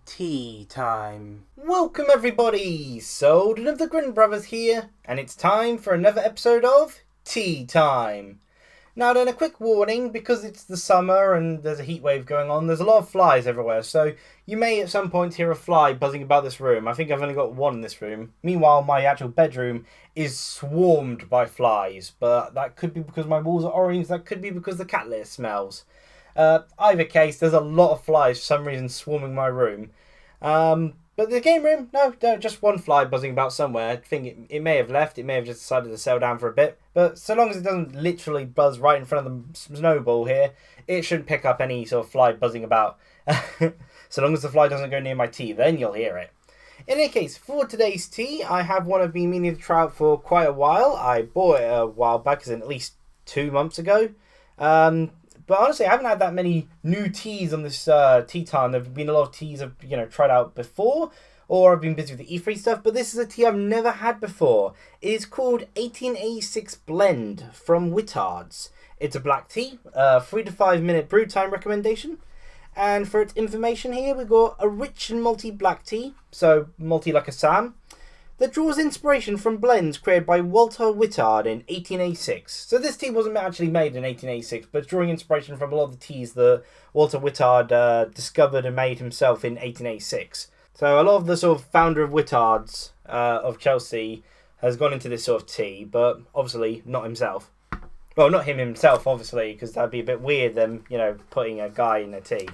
Tea time. Welcome everybody! Souldin of the Grin brothers here, and it's time for another episode of Tea Time. Now then, a quick warning, because it's the summer and there's a heat wave going on, there's a lot of flies everywhere, so you may at some point hear a fly buzzing about this room. I think I've only got one in this room. Meanwhile, my actual bedroom is swarmed by flies, but that could be because my walls are orange, that could be because the cat litter smells. Either case, there's a lot of flies for some reason swarming my room. But the game room, no, just one fly buzzing about somewhere. I think it may have left, it may have just decided to settle down for a bit. But so long as it doesn't literally buzz right in front of the snowball here, it shouldn't pick up any sort of fly buzzing about. So long as the fly doesn't go near my tea, then you'll hear it. In any case, for today's tea, I have one I've been meaning to try out for quite a while. I bought it a while back, as in at least 2 months ago. But honestly, I haven't had that many new teas on this tea time. There have been a lot of teas I've tried out before, or I've been busy with the E3 stuff. But this is a tea I've never had before. It is called 1886 Blend from Whittards. It's a black tea, 3 to 5 minute brew time recommendation. And for its information here, we've got a rich and malty black tea, so malty like a Sam, that draws inspiration from blends created by Walter Whittard in 1886. So this tea wasn't actually made in 1886, but it's drawing inspiration from a lot of the teas that Walter Whittard discovered and made himself in 1886. So a lot of the sort of founder of Whittards of Chelsea has gone into this sort of tea, but obviously not himself. Well, not him himself, obviously, because that'd be a bit weird, them, putting a guy in a tea.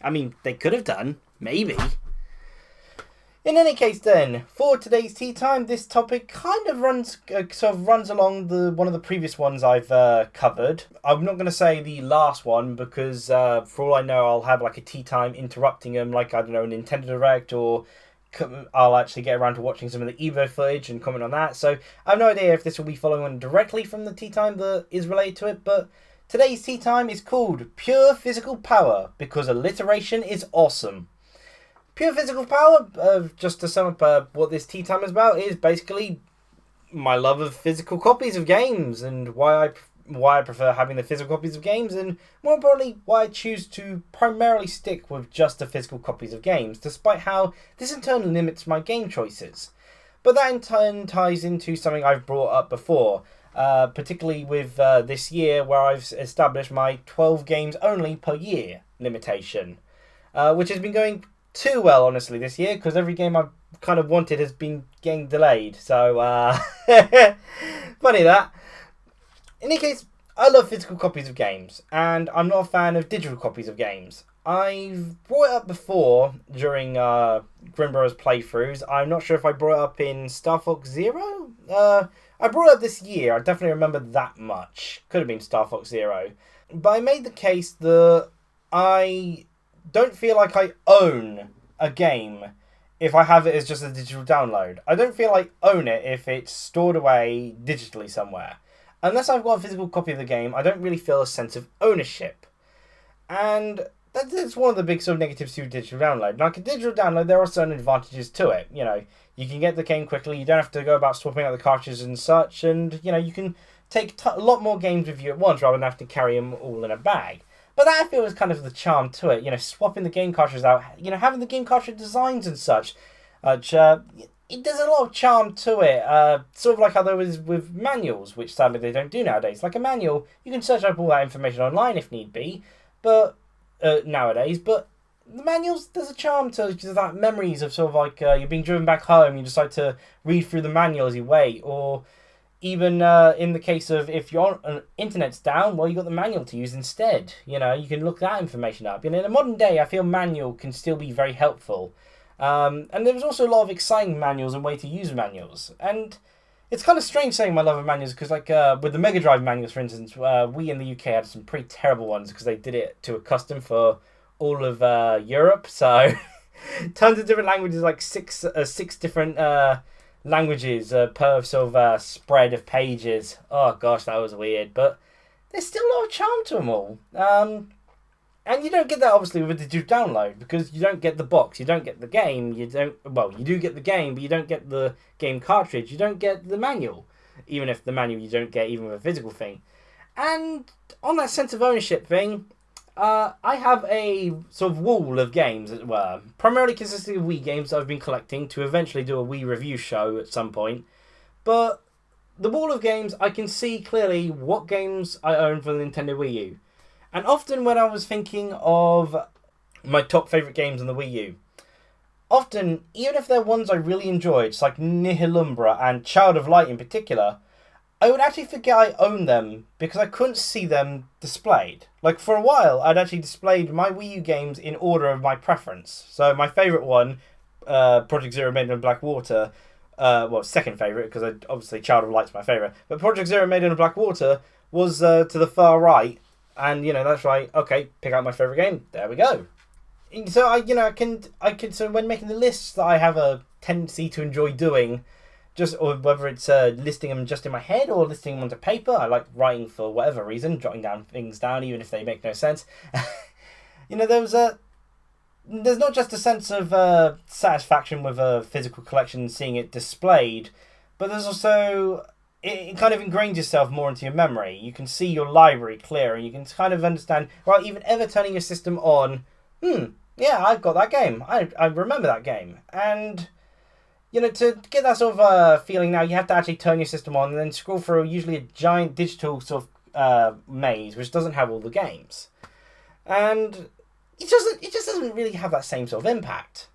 I mean, they could have done, maybe. In any case, then, for today's tea time, this topic kind of runs along one of the previous ones I've covered. I'm not going to say the last one because, for all I know, I'll have like a tea time interrupting them, like I don't know, a Nintendo Direct, or I'll actually get around to watching some of the Evo footage and comment on that. So I have no idea if this will be following on directly from the tea time that is related to it, but today's tea time is called Pure Physical Power because alliteration is awesome. Pure Physical Power, just to sum up what this tea time is about, is basically my love of physical copies of games and why I prefer having the physical copies of games, and more importantly, why I choose to primarily stick with just the physical copies of games, despite how this in turn limits my game choices. But that in turn ties into something I've brought up before, particularly with this year where I've established my 12 games only per year limitation, which has been going too well, honestly, this year, because every game I've kind of wanted has been getting delayed. So, funny that. In any case, I love physical copies of games, and I'm not a fan of digital copies of games. I've brought it up before during Grin Bros playthroughs. I'm not sure if I brought it up in Star Fox Zero. I brought it up this year. I definitely remember that much. Could have been Star Fox Zero. But I made the case that I don't feel like I own a game if I have it as just a digital download. I don't feel I own it if it's stored away digitally somewhere. Unless I've got a physical copy of the game, I don't really feel a sense of ownership. And that's one of the big sort of negatives to digital download. Like a digital download, there are certain advantages to it. You can get the game quickly, you don't have to go about swapping out the cartridges and such, and, you can take a lot more games with you at once rather than have to carry them all in a bag. But that I feel is kind of the charm to it, swapping the game cartridges out, having the game cartridge designs and such. There's a lot of charm to it, sort of like how there is with manuals, which sadly they don't do nowadays. Like a manual, you can search up all that information online if need be, but nowadays, but the manuals, there's a charm to that memories of sort of like you're being driven back home, you decide to read through the manual as you wait, or even in the case of if your internet's down, well, you got the manual to use instead. You can look that information up. In a modern day, I feel manual can still be very helpful. And there's also a lot of exciting manuals and way to use manuals. And it's kind of strange saying my love of manuals because, like, with the Mega Drive manuals, for instance, we in the UK had some pretty terrible ones because they did it to a custom for all of Europe. So tons of different languages, like six different languages per sort of spread of pages. Oh gosh, that was weird, but there's still a lot of charm to them all. And you don't get that obviously with the digital download because you don't get the box, you don't get the game, you do get the game, but you don't get the game cartridge, you don't get the manual, even if the manual you don't get even with a physical thing. And on that sense of ownership thing, I have a sort of wall of games, as it were, primarily consisting of Wii games that I've been collecting to eventually do a Wii review show at some point. But the wall of games, I can see clearly what games I own for the Nintendo Wii U. And often when I was thinking of my top favourite games on the Wii U, often, even if they're ones I really enjoyed, like Nihilumbra and Child of Light in particular, I would actually forget I owned them because I couldn't see them displayed. Like, for a while, I'd actually displayed my Wii U games in order of my preference. So my favourite one, Project Zero Made in Blackwater, second favourite, because obviously Child of Light's my favourite, but Project Zero Made in Blackwater was to the far right, and, that's right, okay, pick out my favourite game, there we go. So, so when making the lists that I have a tendency to enjoy doing, or whether it's listing them just in my head or listing them onto paper. I like writing for whatever reason, jotting down things down even if they make no sense. There's not just a sense of satisfaction with a physical collection, seeing it displayed, but there's also it kind of ingrains yourself more into your memory. You can see your library clear, and you can kind of understand. Right, even ever turning your system on. Yeah, I've got that game. I remember that game, and. To get that sort of feeling now, you have to actually turn your system on and then scroll through usually a giant digital sort of maze, which doesn't have all the games. And it just doesn't really have that same sort of impact.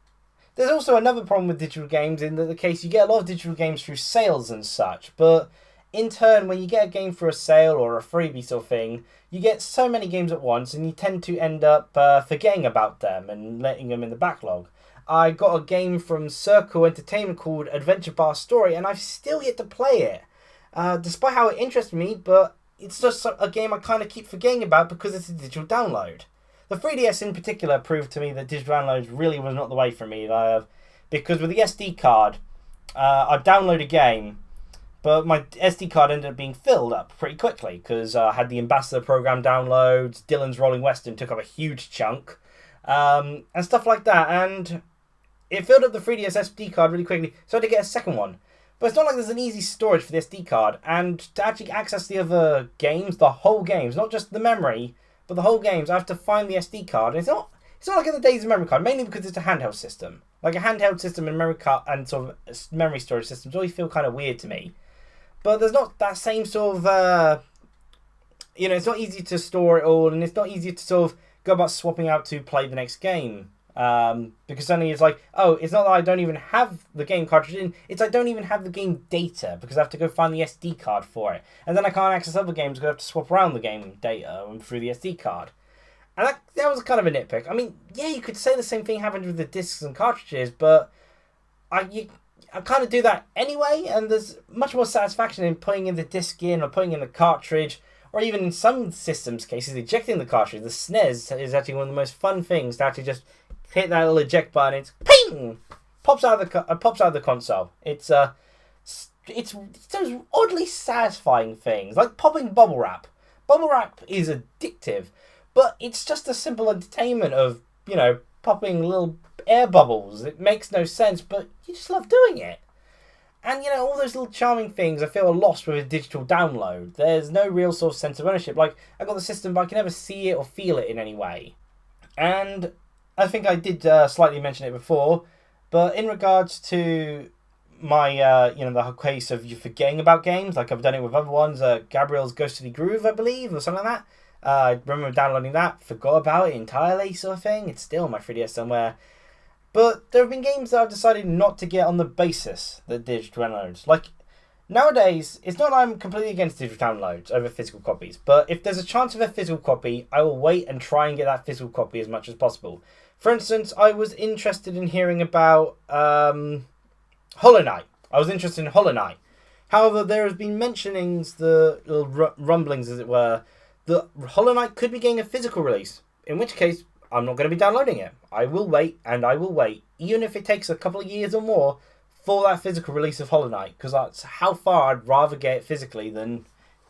There's also another problem with digital games in the case you get a lot of digital games through sales and such, but in turn, when you get a game for a sale or a freebie sort of thing, you get so many games at once and you tend to end up forgetting about them and letting them in the backlog. I got a game from Circle Entertainment called Adventure Bar Story, and I've still yet to play it. Despite how it interests me, but it's just a game I kind of keep forgetting about because it's a digital download. The 3DS in particular proved to me that digital downloads really was not the way for me. Because with the SD card, I'd download a game, but my SD card ended up being filled up pretty quickly because I had the Ambassador program downloads, Dylan's Rolling Western took up a huge chunk, and stuff like that, and it filled up the 3DS SD card really quickly, so I had to get a second one. But it's not like there's an easy storage for the SD card, and to actually access the other games, the whole games, not just the memory, but the whole games, I have to find the SD card. And it's not like in the days of memory card, mainly because it's a handheld system. Like a handheld system and memory card and sort of memory storage systems always feel kind of weird to me. But there's not that same sort of, it's not easy to store it all, and it's not easy to sort of go about swapping out to play the next game. Because suddenly it's like, it's not that I don't even have the game cartridge in, it's I don't even have the game data because I have to go find the SD card for it. And then I can't access other games because I have to swap around the game data through the SD card. And that was kind of a nitpick. I mean, yeah, you could say the same thing happened with the discs and cartridges, but I kind of do that anyway, and there's much more satisfaction in putting in the disc in or putting in the cartridge, or even in some systems cases, ejecting the cartridge. The SNES is actually one of the most fun things to actually just hit that little eject button. It's ping, pops out of the console. It's those oddly satisfying things like popping bubble wrap. Bubble wrap is addictive, but it's just a simple entertainment of popping little air bubbles. It makes no sense, but you just love doing it. And all those little charming things I feel are lost with a digital download. There's no real sort of sense of ownership. Like I got the system, but I can never see it or feel it in any way. And I think I did slightly mention it before, but in regards to my, the whole case of you forgetting about games, like I've done it with other ones, Gabriel's Ghostly Groove, I believe, or something like that. I remember downloading that, forgot about it entirely, sort of thing. It's still on my 3DS somewhere. But there have been games that I've decided not to get on the basis that digital downloads. Like, nowadays, it's not that I'm completely against digital downloads over physical copies, but if there's a chance of a physical copy, I will wait and try and get that physical copy as much as possible. For instance, I was interested in hearing about Hollow Knight. I was interested in Hollow Knight. However, there has been mentionings, the little rumblings, as it were, that Hollow Knight could be getting a physical release, in which case I'm not going to be downloading it. I will wait, and I will wait, even if it takes a couple of years or more, for that physical release of Hollow Knight, because that's how far I'd rather get it physically than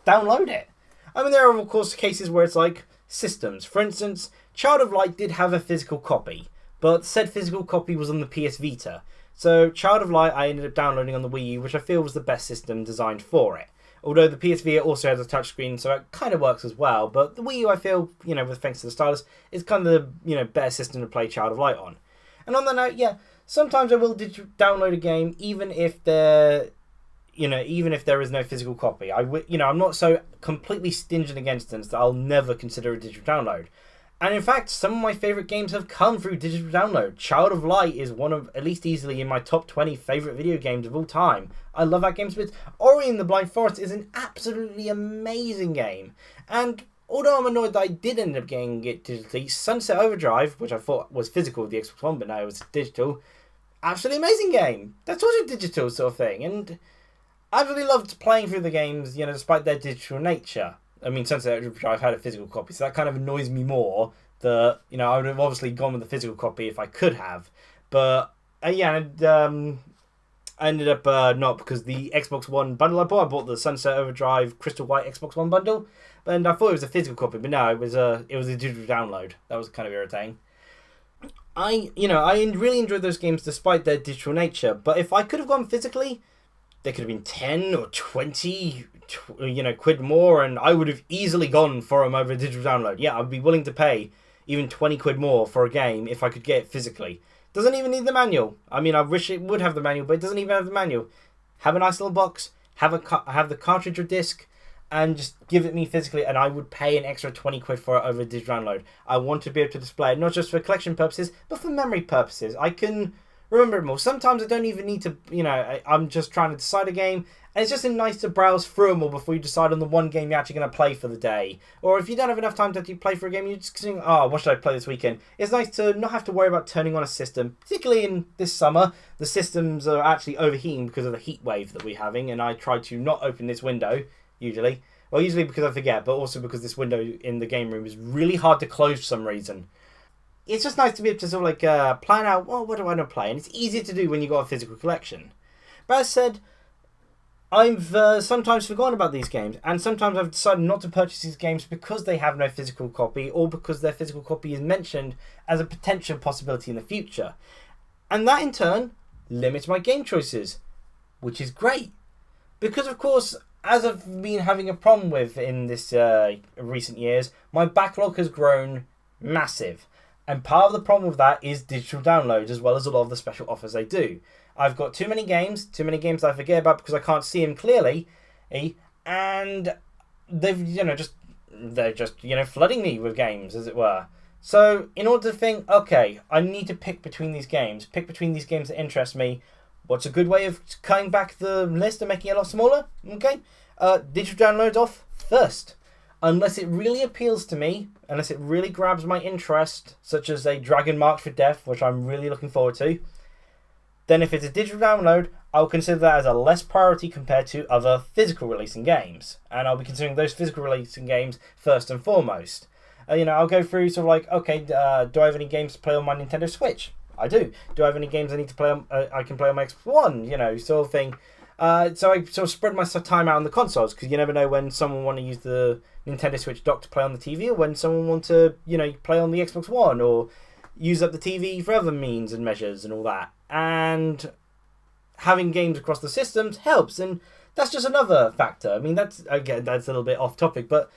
download it. I mean, there are, of course, cases where it's like systems. For instance, Child of Light did have a physical copy, but said physical copy was on the PS Vita. So Child of Light I ended up downloading on the Wii U, which I feel was the best system designed for it. Although the PS Vita also has a touchscreen, so it kind of works as well. But the Wii U, I feel, with thanks to the stylus, is kind of the, better system to play Child of Light on. And on that note, yeah, sometimes I will download a game, even if there is no physical copy. I'm not so completely stingent against it that I'll never consider a digital download. And in fact, some of my favourite games have come through digital download. Child of Light is one of, at least easily, in my top 20 favourite video games of all time. I love that game. Ori and the Blind Forest is an absolutely amazing game. And although I'm annoyed that I did end up getting it digitally, Sunset Overdrive, which I thought was physical with the Xbox One, but now it was digital, absolutely amazing game. That's also digital sort of thing. And I've really loved playing through the games, despite their digital nature. I mean, Sunset Overdrive had a physical copy, so that kind of annoys me more. I would have obviously gone with the physical copy if I could have. But, I ended up not, because the Xbox One bundle I bought the Sunset Overdrive Crystal White Xbox One bundle, and I thought it was a physical copy, but no, it was a digital download. That was kind of irritating. I really enjoyed those games despite their digital nature, but if I could have gone physically, they could have been 10 or 20 quid more, and I would have easily gone for them over a digital download. Yeah, I'd be willing to pay even 20 quid more for a game if I could get it physically. Doesn't even need the manual. I mean, I wish it would have the manual, but it doesn't even have the manual. Have a nice little box, have the cartridge or disc, and just give it me physically, and I would pay an extra 20 quid for it over a digital download. I want to be able to display it, not just for collection purposes, but for memory purposes. I can remember it more. Sometimes I don't even need to, I'm just trying to decide a game, and it's just nice to browse through them all before you decide on the one game you're actually going to play for the day. Or if you don't have enough time to actually play for a game, you're just think, what should I play this weekend? It's nice to not have to worry about turning on a system. Particularly in this summer, the systems are actually overheating because of the heat wave that we're having, and I try to not open this window, usually. Well, usually because I forget, but also because this window in the game room is really hard to close for some reason. It's just nice to be able to sort of plan out, what do I want to play? And it's easier to do when you've got a physical collection. But as said, I've sometimes forgotten about these games, and sometimes I've decided not to purchase these games because they have no physical copy, or because their physical copy is mentioned as a potential possibility in the future. And that in turn limits my game choices, which is great. Because of course, as I've been having a problem with in this recent years, my backlog has grown massive. And part of the problem with that is digital downloads, as well as a lot of the special offers they do. I've got too many games I forget about because I can't see them clearly, and they're just flooding me with games, as it were. So in order to think, okay, I need to pick between these games that interest me. What's a good way of cutting back the list and making it a lot smaller? Okay, digital downloads off first. Unless it really appeals to me, unless it really grabs my interest, such as a Dragon March for Death, which I'm really looking forward to, then if it's a digital download, I'll consider that as a less priority compared to other physical releasing games. And I'll be considering those physical releasing games first and foremost. I'll go through sort of like, okay, do I have any games to play on my Nintendo Switch? I do. Do I have any games I need to play on, I can play on my Xbox One, sort of thing. So I sort of spread my time out on the consoles, because you never know when someone want to use the Nintendo Switch dock to play on the TV, or when someone want to, play on the Xbox One, or use up the TV for other means and measures and all that. And having games across the systems helps, and that's just another factor. I mean, that's a little bit off topic, but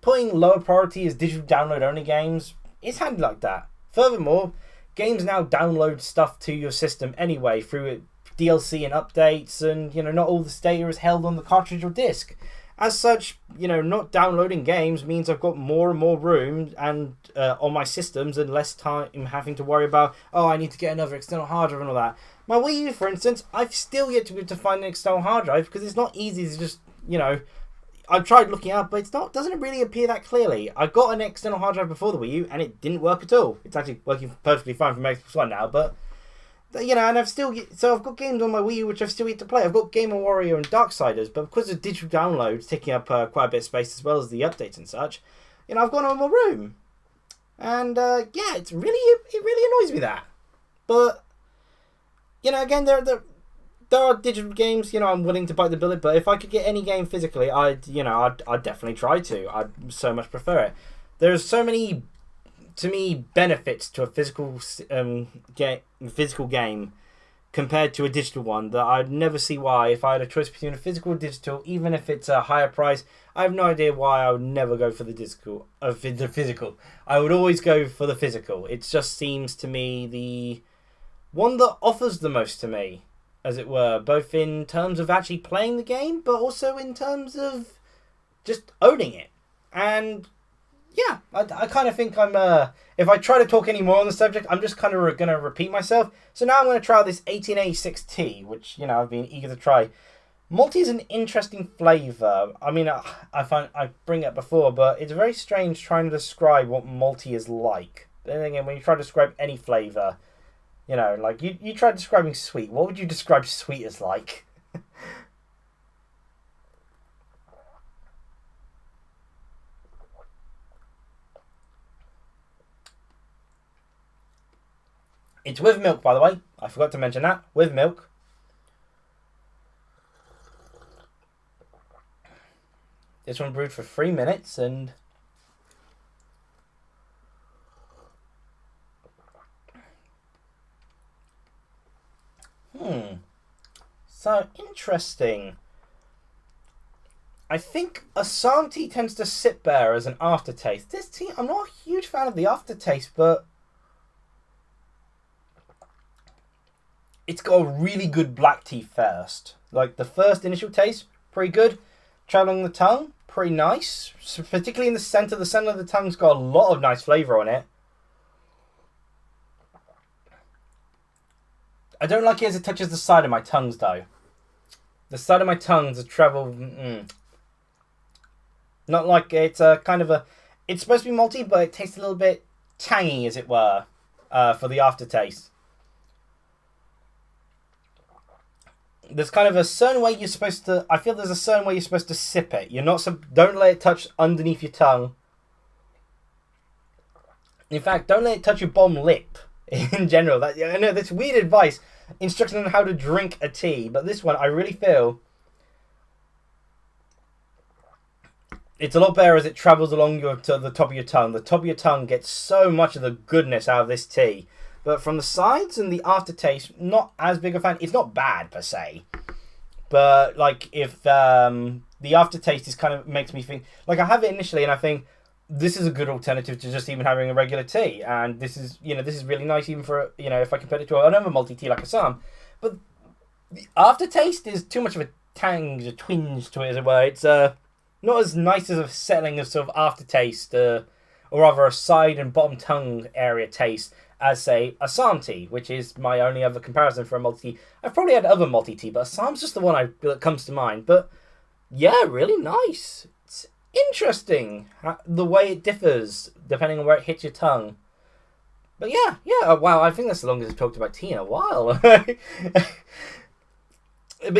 putting lower priority as digital download only games is handy like that. Furthermore, games now download stuff to your system anyway through DLC and updates, and not all the data is held on the cartridge or disc. As such, not downloading games means I've got more and more room and on my systems, and less time having to worry about, I need to get another external hard drive and all that. My Wii U, for instance, I've still yet to be able to find an external hard drive, because it's not easy to just, I've tried looking up, but doesn't really appear that clearly. I got an external hard drive before the Wii U, and it didn't work at all. It's actually working perfectly fine for my Xbox One now, but and I've got games on my Wii U which I've still yet to play. I've got Game & Warrior and Darksiders, but because of digital downloads taking up quite a bit of space, as well as the updates and such, I've got no more room. And it really annoys me that. But again, there are digital games, I'm willing to bite the bullet, but if I could get any game physically, I'd definitely try to. I'd so much prefer it. There's so many, to me, benefits to a physical game compared to a digital one, that I'd never see why, if I had a choice between a physical or digital, even if it's a higher price, I have no idea why I would never go for the physical. I would always go for the physical. It just seems to me the one that offers the most to me, as it were, both in terms of actually playing the game, but also in terms of just owning it. And yeah, I kind of think I'm, if I try to talk any more on the subject, I'm just kind of going to repeat myself. So now I'm going to try this 1886T, which, you know, I've been eager to try. Malty is an interesting flavour. I mean, I bring it up before, but it's very strange trying to describe what malty is like. Then again, when you try to describe any flavour, you know, like, you try describing sweet. What would you describe sweet as like? It's with milk, by the way. I forgot to mention that. With milk. This one brewed for 3 minutes and... So, interesting. I think Assam tea tends to sit there as an aftertaste. This tea, I'm not a huge fan of the aftertaste, but... it's got a really good black tea first. Like, the first initial taste, pretty good. Traveling the tongue, pretty nice. So particularly in the centre of the tongue's got a lot of nice flavour on it. I don't like it as it touches the side of my tongues, though. The side of my tongues have travelled... Not like it's a kind of a... It's supposed to be malty, but it tastes a little bit tangy, as it were, for the aftertaste. There's kind of a certain way you're supposed to... I feel there's a certain way you're supposed to sip it. You're not... Don't let it touch underneath your tongue. In fact, don't let it touch your bottom lip. In general. I know that's weird advice. Instructing on how to drink a tea. But this one, I really feel... it's a lot better as it travels along to the top of your tongue. The top of your tongue gets so much of the goodness out of this tea. But from the sides and the aftertaste, not as big a fan. It's not bad, per se. But, like, if the aftertaste is kind of makes me think... Like, I have it initially and I think, this is a good alternative to just even having a regular tea. And this is, you know, this is really nice even for, you know, if I compare it to another multi tea like Assam. But the aftertaste is too much of a tang, a twinge to it, as it were. It's not as nice as a settling of sort of aftertaste, or rather a side and bottom tongue area taste, as, say, Assam tea, which is my only other comparison for a multi-tea. I've probably had other multi-tea, but Assam's just the one that comes to mind. But, yeah, really nice. It's interesting, the way it differs, depending on where it hits your tongue. But, yeah, wow, I think that's the longest I've talked about tea in a while. But,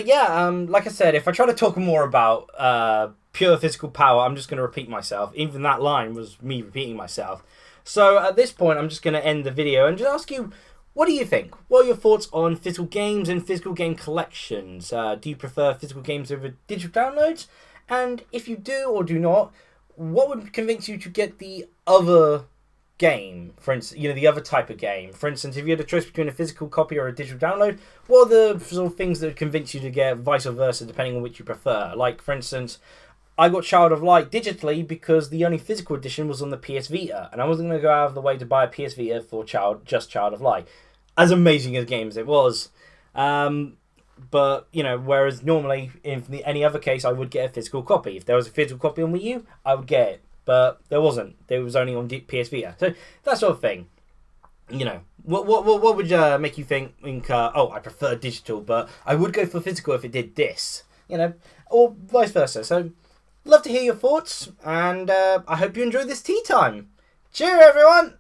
yeah, like I said, if I try to talk more about pure physical power, I'm just going to repeat myself. Even that line was me repeating myself. So at this point, I'm just going to end the video and just ask you, what do you think? What are your thoughts on physical games and physical game collections? Do you prefer physical games over digital downloads? And if you do or do not, what would convince you to get the other game? For instance, you know, the other type of game. For instance, if you had a choice between a physical copy or a digital download, what are the sort of things that would convince you to get vice versa, depending on which you prefer? Like, for instance, I got Child of Light digitally because the only physical edition was on the PS Vita, and I wasn't going to go out of the way to buy a PS Vita for just Child of Light. As amazing as game as it was. But, you know, whereas normally, in any other case, I would get a physical copy. If there was a physical copy on Wii U, I would get it. But there wasn't. It was only on PS Vita. So, that sort of thing. You know, what would make you think, oh, I prefer digital, but I would go for physical if it did this? You know, or vice versa. So, love to hear your thoughts, and I hope you enjoyed this tea time. Cheer, everyone!